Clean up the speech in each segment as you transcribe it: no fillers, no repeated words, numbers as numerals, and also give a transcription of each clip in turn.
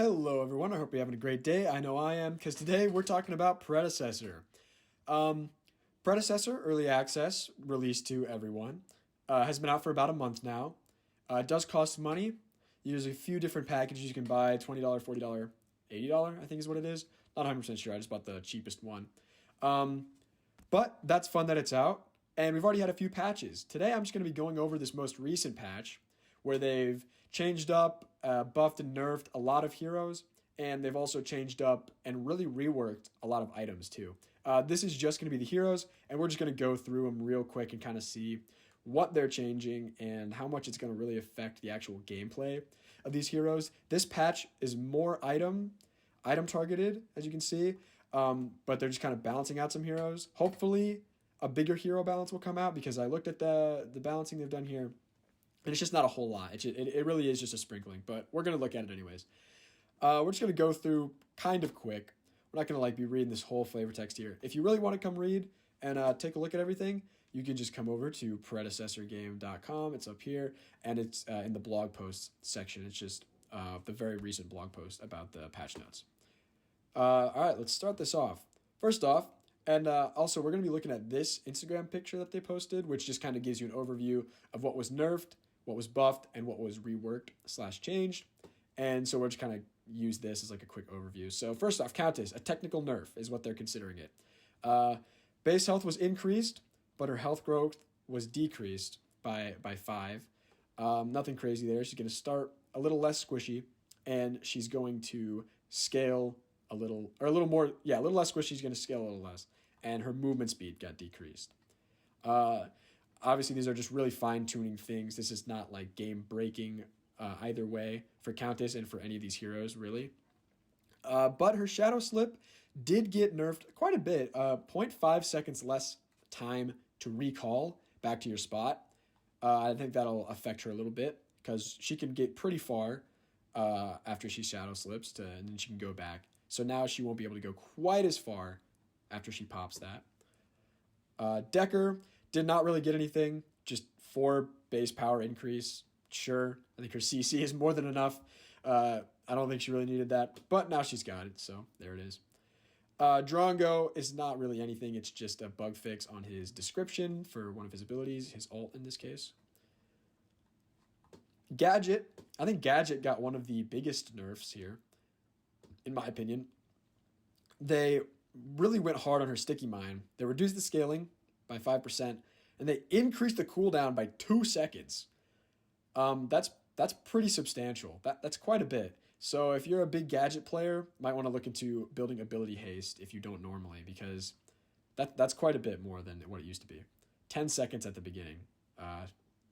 Hello, everyone. I hope you're having a great day. I know I am, because today we're talking about Predecessor. Um, Predecessor Early Access, released to everyone, has been out for about a month now. It does cost money. There's a few different packages you can buy: $20, $40, $80, I think is what it is. Not 100% sure. I just bought the cheapest one. But that's fun that it's out, and we've already had a few patches. Today I'm just going to be going over this most recent patch where they've changed up, buffed and nerfed a lot of heroes, and they've also changed up and really reworked a lot of items too. This is just going to be the heroes, and we're just going to go through them real quick and kind of see what they're changing and how much it's going to really affect the actual gameplay of these heroes. This patch is more item targeted, as you can see, but they're just kind of balancing out some heroes. Hopefully, a bigger hero balance will come out because I looked at the balancing they've done here, and it's just not a whole lot. It really is just a sprinkling, but we're going to look at it anyways. We're just going to go through kind of quick. We're not going to be reading this whole flavor text here. If you really want to come read and take a look at everything, you can just come over to predecessorgame.com. It's up here, and it's in the blog posts section. It's just the very recent blog post about the patch notes. All right, let's start this off. First off, and also we're going to be looking at this Instagram picture that they posted, which just kind of gives you an overview of what was nerfed, what was buffed, and what was reworked/changed. And so we're just kind of use this as a quick overview. So first off, Countess, a technical nerf is what they're considering it. Base health was increased, but her health growth was decreased by 5. Nothing crazy there. She's going to start a little less squishy, and she's going to scale a little less squishy. She's going to scale a little less, and her movement speed got decreased. Obviously, these are just really fine-tuning things. This is not game-breaking either way for Countess and for any of these heroes, really. But her Shadow Slip did get nerfed quite a bit. 0.5 seconds less time to recall back to your spot. I think that'll affect her a little bit because she can get pretty far after she Shadow Slips, and then she can go back. So now she won't be able to go quite as far after she pops that. Decker did not really get anything, just 4 base power increase. Sure, I think her CC is more than enough. I don't think she really needed that, but now she's got it, so there it is. Drongo is not really anything. It's just a bug fix on his description for one of his abilities, his ult in this case. Gadget, I think Gadget got one of the biggest nerfs here, in my opinion. They really went hard on her sticky mine. They reduced the scaling by 5%, and they increased the cooldown by 2 seconds. That's pretty substantial. That's quite a bit. So if you're a big Gadget player, you might want to look into building ability haste if you don't normally, because that's quite a bit more than what it used to be. 10 seconds at the beginning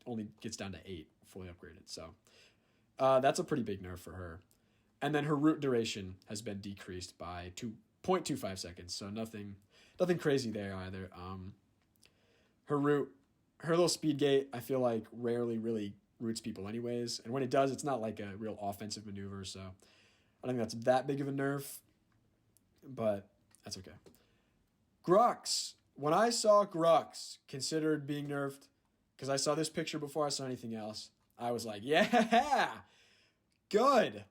only gets down to 8 fully upgraded. So that's a pretty big nerf for her. And then her root duration has been decreased by 2.25 seconds. So nothing crazy there either. Her little speed gate, I feel like rarely really roots people anyways. And when it does, it's not a real offensive maneuver. So I don't think that's that big of a nerf, but that's okay. Grux. When I saw Grux considered being nerfed, because I saw this picture before I saw anything else, I was like, yeah, good.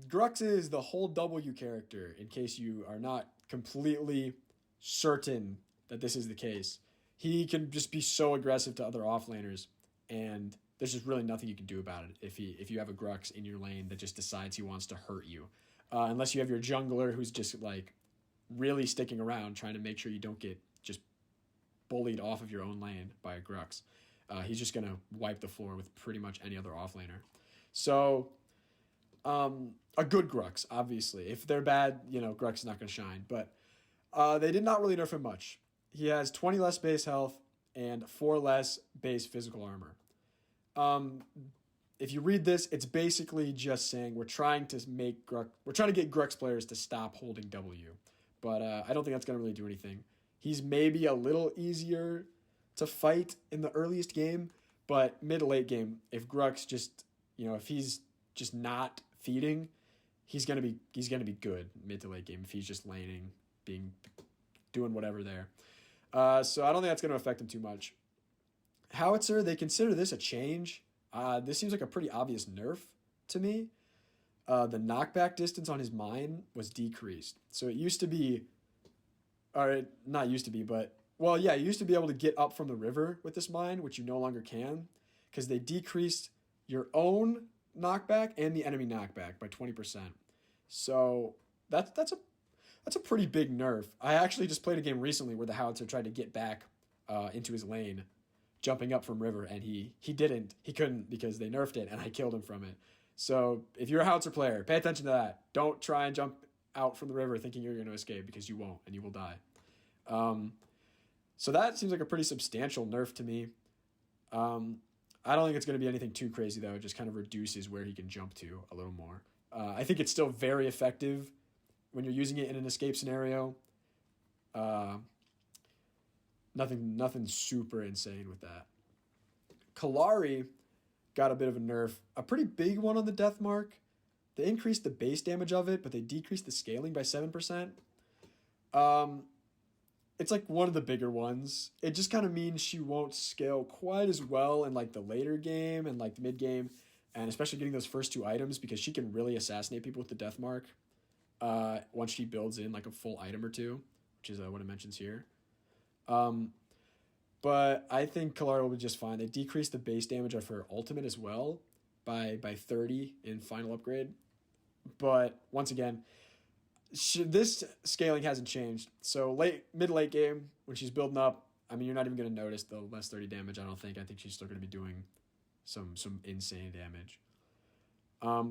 Grux is the whole W character, in case you are not completely certain that this is the case. He can just be so aggressive to other offlaners, and there's just really nothing you can do about it if you have a Grux in your lane that just decides he wants to hurt you. Unless you have your jungler who's just really sticking around trying to make sure you don't get just bullied off of your own lane by a Grux. He's just going to wipe the floor with pretty much any other offlaner. So a good Grux, obviously. If they're bad, Grux is not going to shine. But they did not really nerf him much. He has 20 less base health and 4 less base physical armor. If you read this, it's basically just saying we're trying to get Grux players to stop holding W. But I don't think that's going to really do anything. He's maybe a little easier to fight in the earliest game, but mid to late game, if Grux if he's just not feeding, he's gonna be good mid to late game if he's just laning, doing whatever there. So I don't think that's gonna affect him too much. Howitzer, they consider this a change. This seems like a pretty obvious nerf to me. the knockback distance on his mine was decreased. So it used to be, or not used to be, but well, yeah, you used to be able to get up from the river with this mine, which you no longer can, because they decreased your own knockback and the enemy knockback by 20%. So that's a pretty big nerf. I actually just played a game recently where the howitzer tried to get back into his lane, jumping up from river, and he couldn't because they nerfed it, and I killed him from it. So if you're a howitzer player, pay attention to that. Don't try and jump out from the river thinking you're going to escape, because you won't, and you will die. So that seems like a pretty substantial nerf to me. I don't think it's going to be anything too crazy, though. It just kind of reduces where he can jump to a little more. I think it's still very effective when you're using it in an escape scenario. Nothing super insane with that. Kalari got a bit of a nerf, a pretty big one on the death mark. They increased the base damage of it, but they decreased the scaling by 7%. It's like one of the bigger ones. It just kind of means she won't scale quite as well in like the later game and like the mid game, and especially getting those first two items, because she can really assassinate people with the death mark once she builds in like a full item or two, which is what it mentions here. But I think Kalari will be just fine. They decreased the base damage of her ultimate as well by 30 in final upgrade. But once again, this scaling hasn't changed. So mid-late game, when she's building up, I mean, you're not even going to notice the less 30 damage, I don't think. I think she's still going to be doing some insane damage.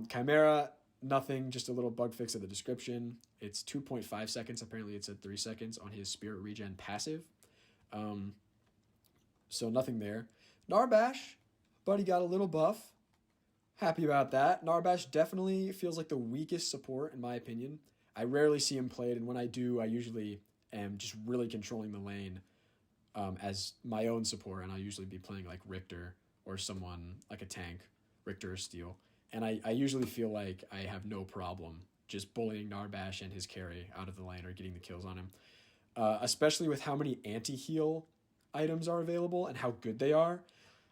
Chimera, nothing, just a little bug fix of the description. It's 2.5 seconds. Apparently it's at 3 seconds on his Spirit Regen passive. So nothing there. Narbash, buddy got a little buff. Happy about that. Narbash definitely feels like the weakest support, in my opinion. I rarely see him played, and when I do, I usually am just really controlling the lane as my own support, and I'll usually be playing like Richter or someone like a tank, Richter or Steel. And I usually feel like I have no problem just bullying Narbash and his carry out of the lane or getting the kills on him, especially with how many anti-heal items are available and how good they are.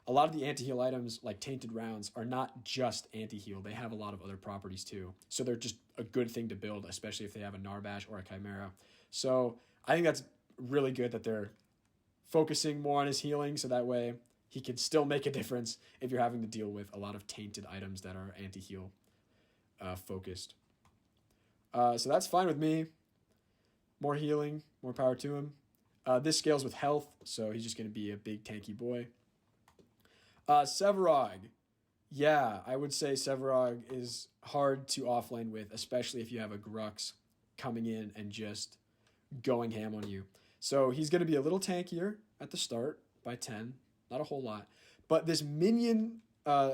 A lot of the anti-heal items, like Tainted Rounds, are not just anti-heal. They have a lot of other properties too. So they're just a good thing to build, especially if they have a Narbash or a Chimera. So I think that's really good that they're focusing more on his healing, so that way he can still make a difference if you're having to deal with a lot of tainted items that are anti-heal focused. So that's fine with me. More healing, more power to him. This scales with health, so he's just going to be a big tanky boy. Sevarog. Yeah, I would say Sevarog is hard to offlane with, especially if you have a Grux coming in and just going ham on you. So he's going to be a little tankier at the start by 10. Not a whole lot. But this minion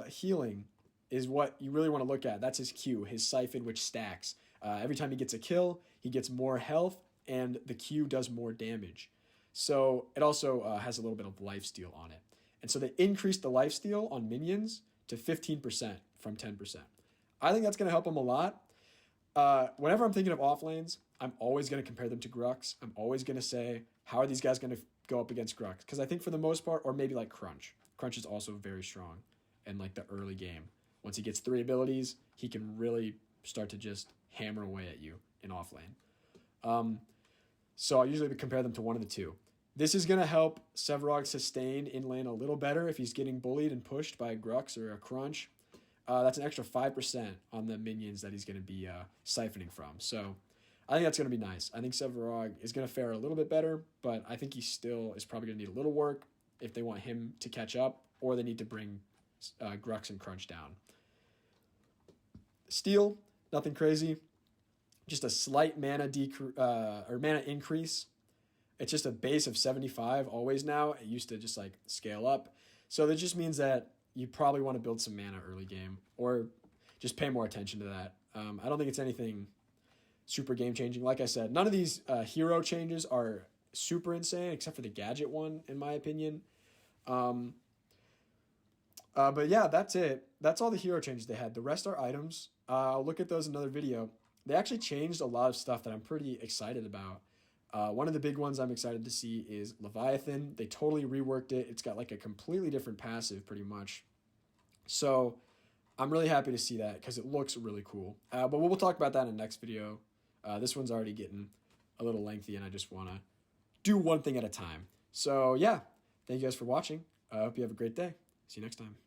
healing is what you really want to look at. That's his Q, his Siphon, which stacks. Every time he gets a kill, he gets more health, and the Q does more damage. So it also has a little bit of lifesteal on it. And so they increased the lifesteal on minions to 15% from 10%. I think that's going to help them a lot. Whenever I'm thinking of offlanes, I'm always going to compare them to Grux. I'm always going to say, how are these guys going to go up against Grux? Because I think for the most part, or maybe like Crunch. Crunch is also very strong in like the early game. Once he gets 3 abilities, he can really start to just hammer away at you in offlane. So I usually compare them to one of the two. This is going to help Sevarog sustain in lane a little better if he's getting bullied and pushed by a Grux or a Crunch. That's an extra 5% on the minions that he's going to be siphoning from. So I think that's going to be nice. I think Sevarog is going to fare a little bit better, but I think he still is probably going to need a little work if they want him to catch up, or they need to bring Grux and Crunch down. Steel, nothing crazy. Just a slight mana mana increase. It's just a base of 75 always now. It used to just like scale up. So that just means that you probably want to build some mana early game, or just pay more attention to that. I don't think it's anything super game changing. Like I said, none of these hero changes are super insane except for the gadget one, in my opinion. But yeah, that's it. That's all the hero changes they had. The rest are items. I'll look at those in another video. They actually changed a lot of stuff that I'm pretty excited about. One of the big ones I'm excited to see is Leviathan. They totally reworked it. It's got like a completely different passive pretty much. So I'm really happy to see that because it looks really cool. But we'll talk about that in the next video. This one's already getting a little lengthy, and I just want to do one thing at a time. So yeah, thank you guys for watching. I hope you have a great day. See you next time.